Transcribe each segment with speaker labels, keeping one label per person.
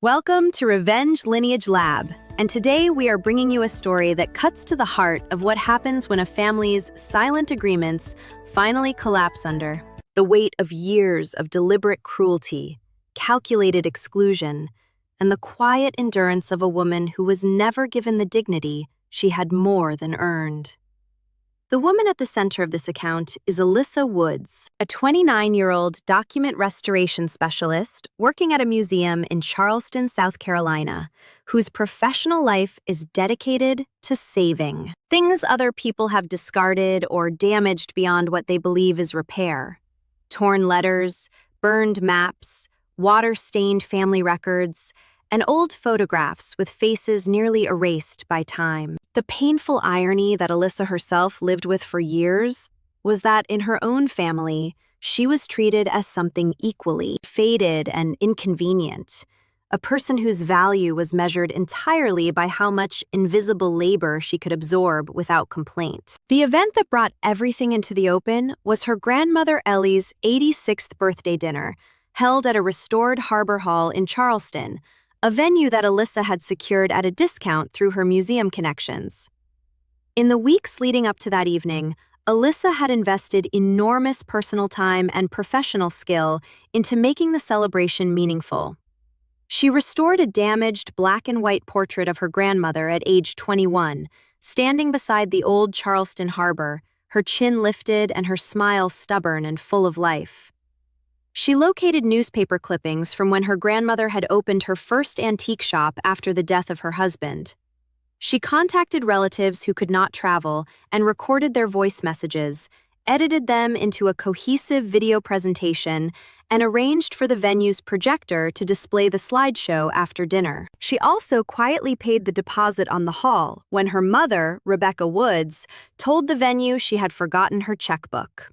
Speaker 1: Welcome to Revenge Lineage Lab, and today we are bringing you a story that cuts to the heart of what happens when a family's silent agreements finally collapse under the weight of years of deliberate cruelty, calculated exclusion, and the quiet endurance of a woman who was never given the dignity she had more than earned. The woman at the center of this account is Alyssa Woods, a 29-year-old document restoration specialist working at a museum in Charleston, South Carolina, whose professional life is dedicated to saving things other people have discarded or damaged beyond what they believe is repair. Torn letters, burned maps, water-stained family records, and old photographs with faces nearly erased by time. The painful irony that Alyssa herself lived with for years was that in her own family, she was treated as something equally faded and inconvenient, a person whose value was measured entirely by how much invisible labor she could absorb without complaint. The event that brought everything into the open was her grandmother Ellie's 86th birthday dinner, held at a restored harbor hall in Charleston, a venue that Alyssa had secured at a discount through her museum connections. In the weeks leading up to that evening, Alyssa had invested enormous personal time and professional skill into making the celebration meaningful. She restored a damaged black and white portrait of her grandmother at age 21, standing beside the old Charleston harbor, her chin lifted and her smile stubborn and full of life. She located newspaper clippings from when her grandmother had opened her first antique shop after the death of her husband. She contacted relatives who could not travel and recorded their voice messages, edited them into a cohesive video presentation, and arranged for the venue's projector to display the slideshow after dinner. She also quietly paid the deposit on the hall when her mother, Rebecca Woods, told the venue she had forgotten her checkbook.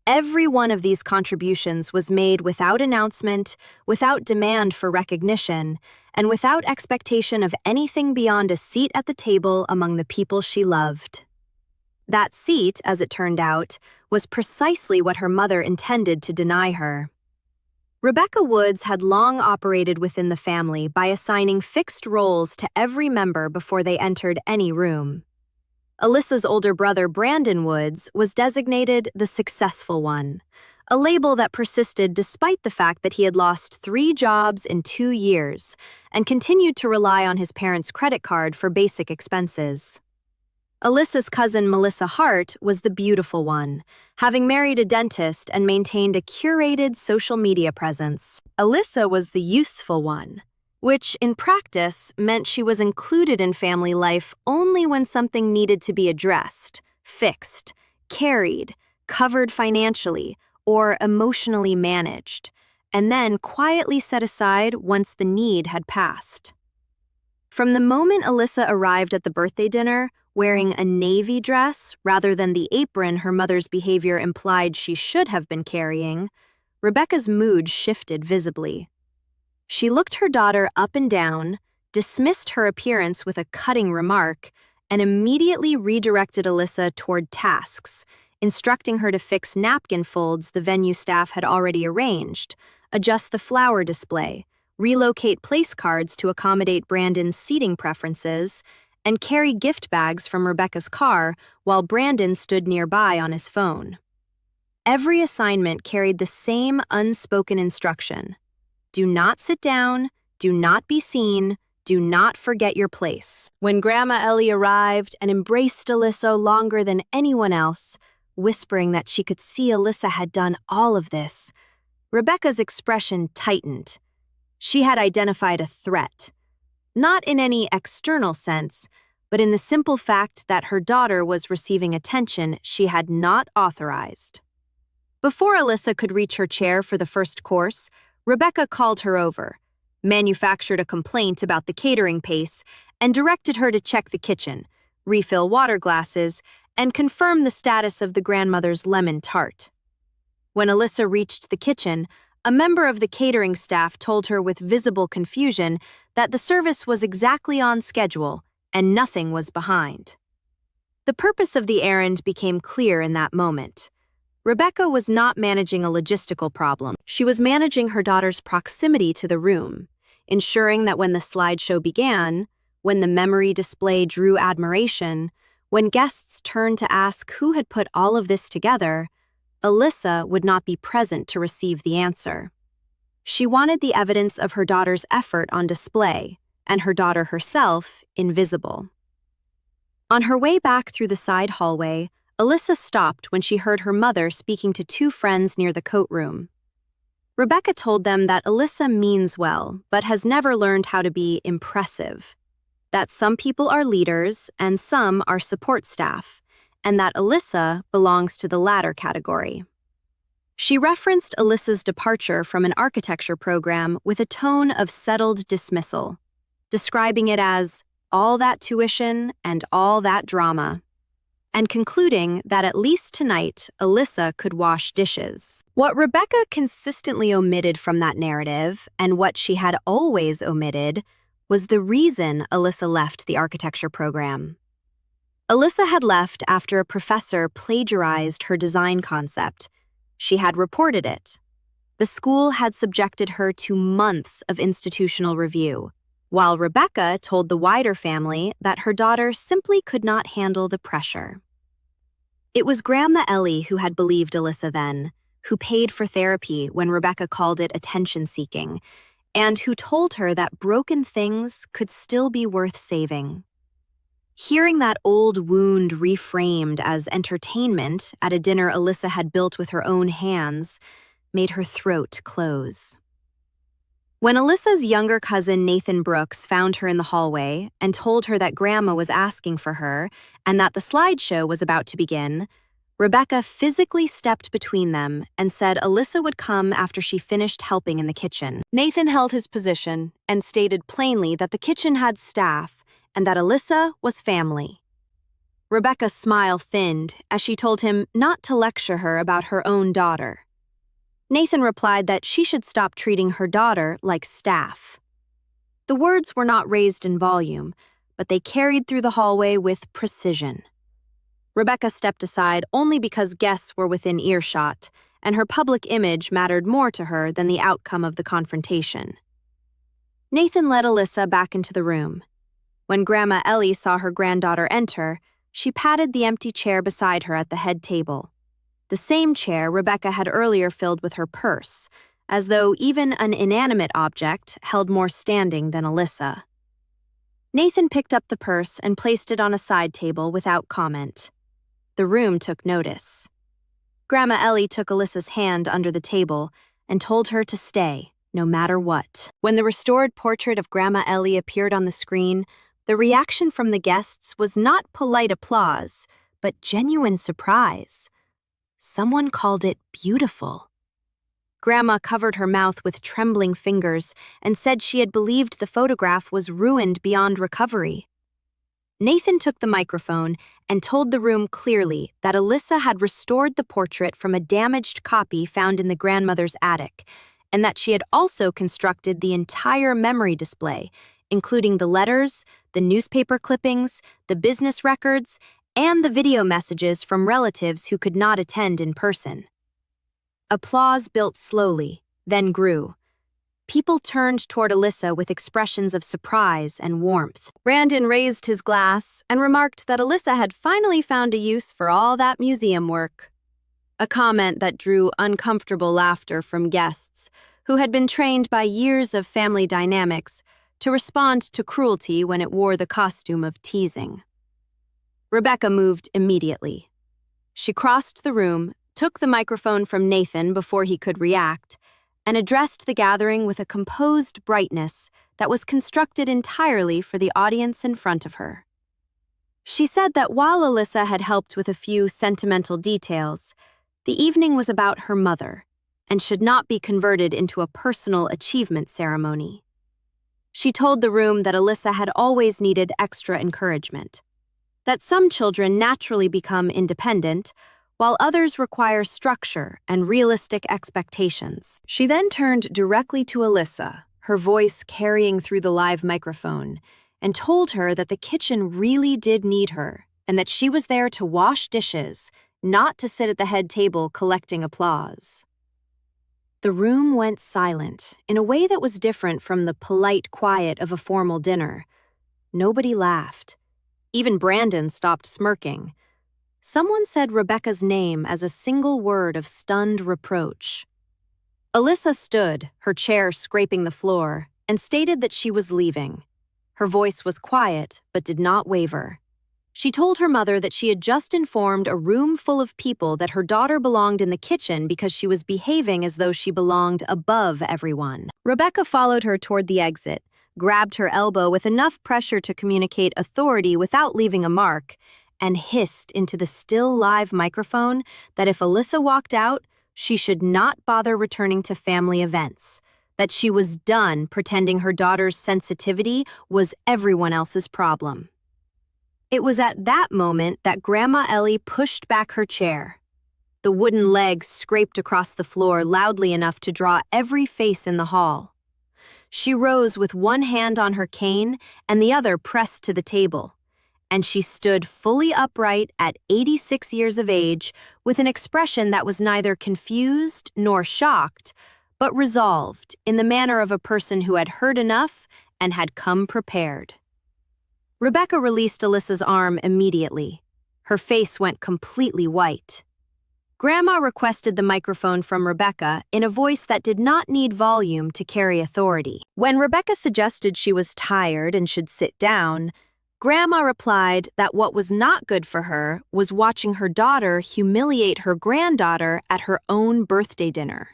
Speaker 1: Every one of these contributions was made without announcement, without demand for recognition, and without expectation of anything beyond a seat at the table among the people she loved. That seat, as it turned out, was precisely what her mother intended to deny her. Rebecca Woods had long operated within the family by assigning fixed roles to every member before they entered any room. Alyssa's older brother, Brandon Woods, was designated the successful one, a label that persisted despite the fact that he had lost 3 jobs in 2 years and continued to rely on his parents' credit card for basic expenses. Alyssa's cousin, Melissa Hart, was the beautiful one, having married a dentist and maintained a curated social media presence. Alyssa was the useful one, which in practice meant she was included in family life only when something needed to be addressed, fixed, carried, covered financially, or emotionally managed, and then quietly set aside once the need had passed. From the moment Alyssa arrived at the birthday dinner, wearing a navy dress rather than the apron her mother's behavior implied she should have been carrying, Rebecca's mood shifted visibly. She looked her daughter up and down, dismissed her appearance with a cutting remark, and immediately redirected Alyssa toward tasks, instructing her to fix napkin folds the venue staff had already arranged, adjust the flower display, relocate place cards to accommodate Brandon's seating preferences, and carry gift bags from Rebecca's car while Brandon stood nearby on his phone. Every assignment carried the same unspoken instruction: do not sit down, do not be seen, do not forget your place. When Grandma Ellie arrived and embraced Alyssa longer than anyone else, whispering that she could see Alyssa had done all of this, Rebecca's expression tightened. She had identified a threat, not in any external sense, but in the simple fact that her daughter was receiving attention she had not authorized. Before Alyssa could reach her chair for the first course, Rebecca called her over, manufactured a complaint about the catering pace, and directed her to check the kitchen, refill water glasses, and confirm the status of the grandmother's lemon tart. When Alyssa reached the kitchen, a member of the catering staff told her with visible confusion that the service was exactly on schedule and nothing was behind. The purpose of the errand became clear in that moment. Rebecca was not managing a logistical problem. She was managing her daughter's proximity to the room, ensuring that when the slideshow began, when the memory display drew admiration, when guests turned to ask who had put all of this together, Alyssa would not be present to receive the answer. She wanted the evidence of her daughter's effort on display, and her daughter herself invisible. On her way back through the side hallway, Alyssa stopped when she heard her mother speaking to two friends near the coat room. Rebecca told them that Alyssa means well, but has never learned how to be impressive, that some people are leaders and some are support staff, and that Alyssa belongs to the latter category. She referenced Alyssa's departure from an architecture program with a tone of settled dismissal, describing it as all that tuition and all that drama, and concluding that at least tonight Alyssa could wash dishes. What Rebecca consistently omitted from that narrative, and what she had always omitted, was the reason Alyssa left the architecture program. Alyssa had left after a professor plagiarized her design concept. She had reported it. The school had subjected her to months of institutional review, while Rebecca told the wider family that her daughter simply could not handle the pressure. It was Grandma Ellie who had believed Alyssa then, who paid for therapy when Rebecca called it attention-seeking, and who told her that broken things could still be worth saving. Hearing that old wound reframed as entertainment at a dinner Alyssa had built with her own hands made her throat close. When Alyssa's younger cousin Nathan Brooks found her in the hallway and told her that Grandma was asking for her and that the slideshow was about to begin, Rebecca physically stepped between them and said Alyssa would come after she finished helping in the kitchen. Nathan held his position and stated plainly that the kitchen had staff and that Alyssa was family. Rebecca's smile thinned as she told him not to lecture her about her own daughter. Nathan replied that she should stop treating her daughter like staff. The words were not raised in volume, but they carried through the hallway with precision. Rebecca stepped aside only because guests were within earshot, and her public image mattered more to her than the outcome of the confrontation. Nathan led Alyssa back into the room. When Grandma Ellie saw her granddaughter enter, she patted the empty chair beside her at the head table, the same chair Rebecca had earlier filled with her purse, as though even an inanimate object held more standing than Alyssa. Nathan picked up the purse and placed it on a side table without comment. The room took notice. Grandma Ellie took Alyssa's hand under the table and told her to stay, no matter what. When the restored portrait of Grandma Ellie appeared on the screen, the reaction from the guests was not polite applause, but genuine surprise. Someone called it beautiful. Grandma covered her mouth with trembling fingers and said she had believed the photograph was ruined beyond recovery. Nathan took the microphone and told the room clearly that Alyssa had restored the portrait from a damaged copy found in the grandmother's attic, and that she had also constructed the entire memory display, including the letters, the newspaper clippings, the business records, and the video messages from relatives who could not attend in person. Applause built slowly, then grew. People turned toward Alyssa with expressions of surprise and warmth. Brandon raised his glass and remarked that Alyssa had finally found a use for all that museum work. A comment that drew uncomfortable laughter from guests who had been trained by years of family dynamics to respond to cruelty when it wore the costume of teasing. Rebecca moved immediately. She crossed the room, took the microphone from Nathan before he could react, and addressed the gathering with a composed brightness that was constructed entirely for the audience in front of her. She said that while Alyssa had helped with a few sentimental details, the evening was about her mother and should not be converted into a personal achievement ceremony. She told the room that Alyssa had always needed extra encouragement, that some children naturally become independent, while others require structure and realistic expectations. She then turned directly to Alyssa, her voice carrying through the live microphone, and told her that the kitchen really did need her, and that she was there to wash dishes, not to sit at the head table collecting applause. The room went silent in a way that was different from the polite quiet of a formal dinner. Nobody laughed. Even Brandon stopped smirking. Someone said Rebecca's name as a single word of stunned reproach. Alyssa stood, her chair scraping the floor, and stated that she was leaving. Her voice was quiet, but did not waver. She told her mother that she had just informed a room full of people that her daughter belonged in the kitchen because she was behaving as though she belonged above everyone. Rebecca followed her toward the exit, grabbed her elbow with enough pressure to communicate authority without leaving a mark, and hissed into the still live microphone that if Alyssa walked out, she should not bother returning to family events, that she was done pretending her daughter's sensitivity was everyone else's problem. It was at that moment that Grandma Ellie pushed back her chair. The wooden legs scraped across the floor loudly enough to draw every face in the hall. She rose with one hand on her cane and the other pressed to the table, and she stood fully upright at 86 years of age with an expression that was neither confused nor shocked, but resolved in the manner of a person who had heard enough and had come prepared. Rebecca released Alyssa's arm immediately. Her face went completely white. Grandma requested the microphone from Rebecca in a voice that did not need volume to carry authority. When Rebecca suggested she was tired and should sit down, Grandma replied that what was not good for her was watching her daughter humiliate her granddaughter at her own birthday dinner.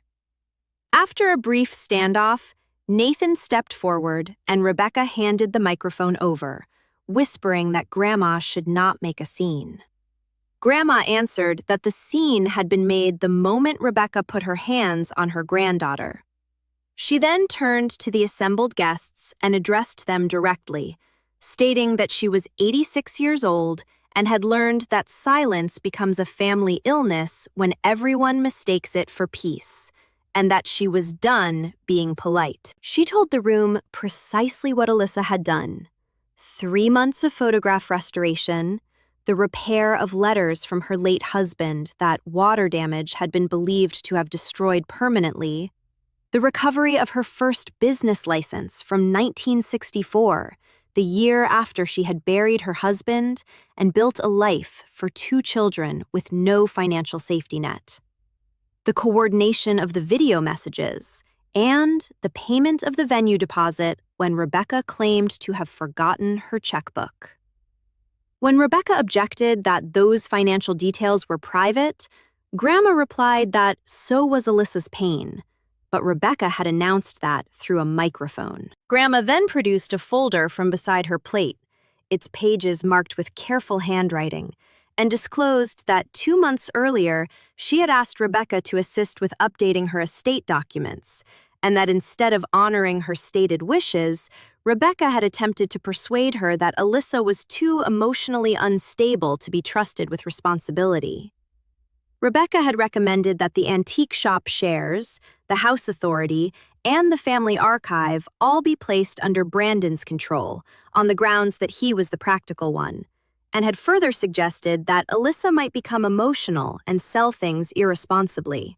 Speaker 1: After a brief standoff, Nathan stepped forward and Rebecca handed the microphone over, whispering that Grandma should not make a scene. Grandma answered that the scene had been made the moment Rebecca put her hands on her granddaughter. She then turned to the assembled guests and addressed them directly, stating that she was 86 years old and had learned that silence becomes a family illness when everyone mistakes it for peace, and that she was done being polite. She told the room precisely what Alyssa had done. 3 months of photograph restoration, the repair of letters from her late husband that water damage had been believed to have destroyed permanently, the recovery of her first business license from 1964, the year after she had buried her husband and built a life for 2 children with no financial safety net, the coordination of the video messages, and the payment of the venue deposit when Rebecca claimed to have forgotten her checkbook. When Rebecca objected that those financial details were private, Grandma replied that so was Alyssa's pain, but Rebecca had announced that through a microphone. Grandma then produced a folder from beside her plate, its pages marked with careful handwriting, and disclosed that 2 months earlier she had asked Rebecca to assist with updating her estate documents, and that instead of honoring her stated wishes, Rebecca had attempted to persuade her that Alyssa was too emotionally unstable to be trusted with responsibility. Rebecca had recommended that the antique shop shares, the house authority, and the family archive all be placed under Brandon's control, on the grounds that he was the practical one, and had further suggested that Alyssa might become emotional and sell things irresponsibly.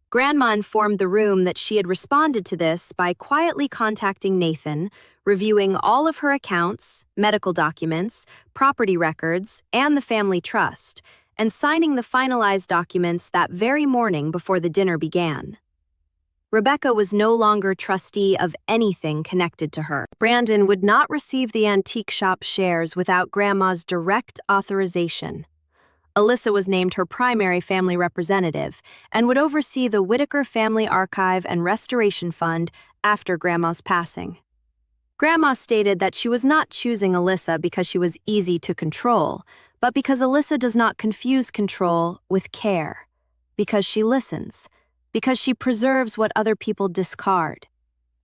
Speaker 1: Grandma informed the room that she had responded to this by quietly contacting Nathan, reviewing all of her accounts, medical documents, property records, and the family trust, and signing the finalized documents that very morning before the dinner began. Rebecca was no longer trustee of anything connected to her. Brandon would not receive the antique shop shares without Grandma's direct authorization. Alyssa was named her primary family representative and would oversee the Whitaker Family Archive and Restoration Fund after Grandma's passing. Grandma stated that she was not choosing Alyssa because she was easy to control, but because Alyssa does not confuse control with care, because she listens, because she preserves what other people discard,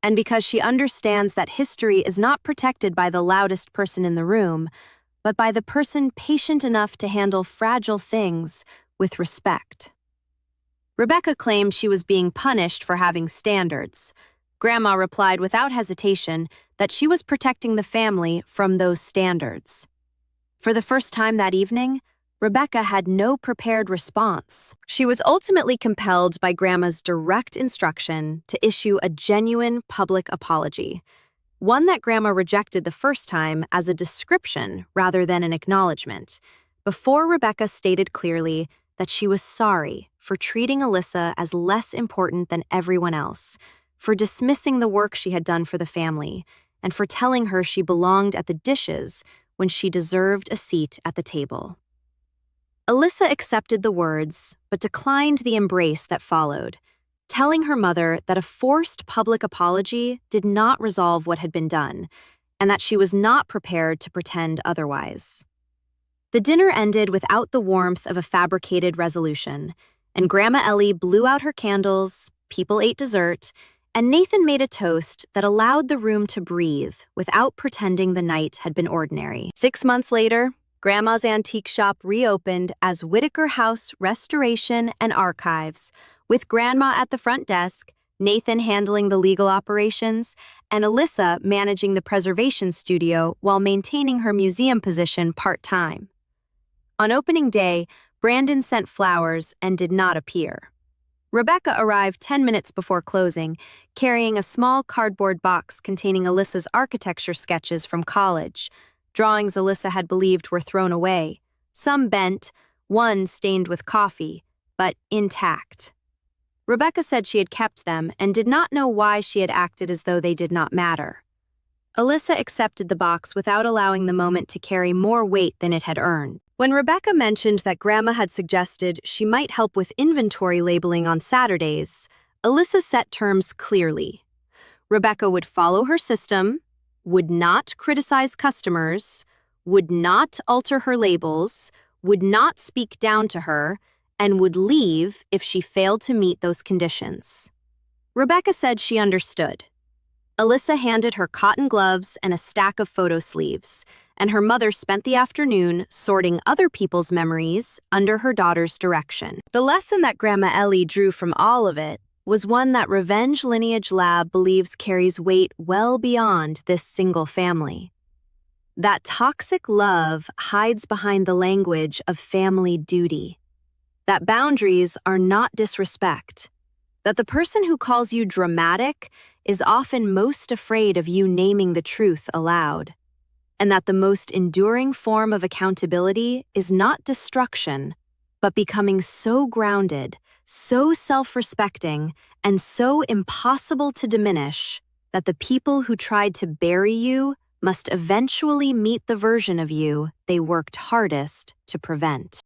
Speaker 1: and because she understands that history is not protected by the loudest person in the room, but by the person patient enough to handle fragile things with respect. Rebecca claimed she was being punished for having standards. Grandma replied without hesitation that she was protecting the family from those standards. For the first time that evening, Rebecca had no prepared response. She was ultimately compelled by Grandma's direct instruction to issue a genuine public apology, one that Grandma rejected the first time as a description rather than an acknowledgement, before Rebecca stated clearly that she was sorry for treating Alyssa as less important than everyone else, for dismissing the work she had done for the family, and for telling her she belonged at the dishes when she deserved a seat at the table. Alyssa accepted the words, but declined the embrace that followed, telling her mother that a forced public apology did not resolve what had been done, and that she was not prepared to pretend otherwise. The dinner ended without the warmth of a fabricated resolution, and Grandma Ellie blew out her candles, people ate dessert, and Nathan made a toast that allowed the room to breathe without pretending the night had been ordinary. 6 months later, Grandma's antique shop reopened as Whitaker House Restoration and Archives, with Grandma at the front desk, Nathan handling the legal operations, and Alyssa managing the preservation studio while maintaining her museum position part-time. On opening day, Brandon sent flowers and did not appear. Rebecca arrived 10 minutes before closing, carrying a small cardboard box containing Alyssa's architecture sketches from college, drawings Alyssa had believed were thrown away, some bent, one stained with coffee, but intact. Rebecca said she had kept them and did not know why she had acted as though they did not matter. Alyssa accepted the box without allowing the moment to carry more weight than it had earned. When Rebecca mentioned that Grandma had suggested she might help with inventory labeling on Saturdays, Alyssa set terms clearly. Rebecca would follow her system, would not criticize customers, would not alter her labels, would not speak down to her, and would leave if she failed to meet those conditions. Rebecca said she understood. Alyssa handed her cotton gloves and a stack of photo sleeves, and her mother spent the afternoon sorting other people's memories under her daughter's direction. The lesson that Grandma Ellie drew from all of it was one that Revenge Lineage Lab believes carries weight well beyond this single family. That toxic love hides behind the language of family duty. That boundaries are not disrespect. That the person who calls you dramatic is often most afraid of you naming the truth aloud. And that the most enduring form of accountability is not destruction, but becoming so grounded, so self-respecting, and so impossible to diminish that the people who tried to bury you must eventually meet the version of you they worked hardest to prevent.